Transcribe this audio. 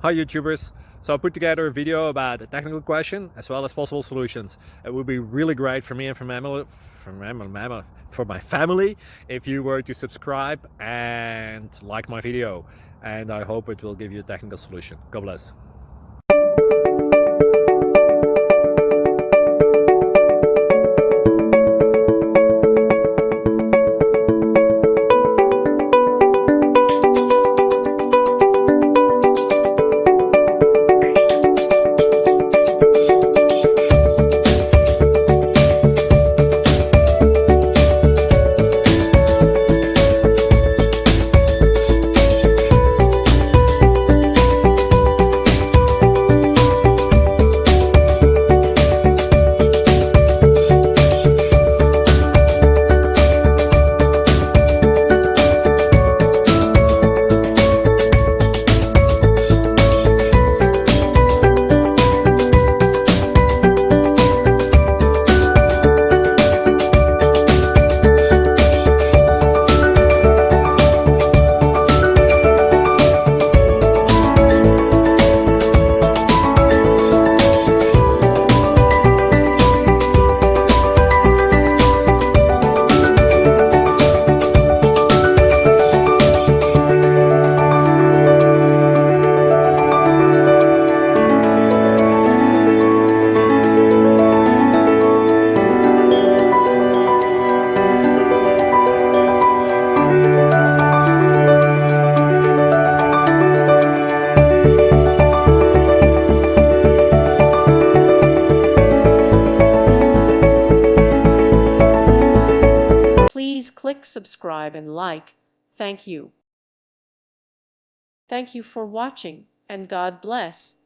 Hi YouTubers! So I put together a video about a technical question as well as possible solutions. It would be really great for me and for my family if you were to subscribe and like my video, and I hope it will give you a technical solution. God bless. Please click subscribe and like. Thank you. Thank you for watching, and God bless.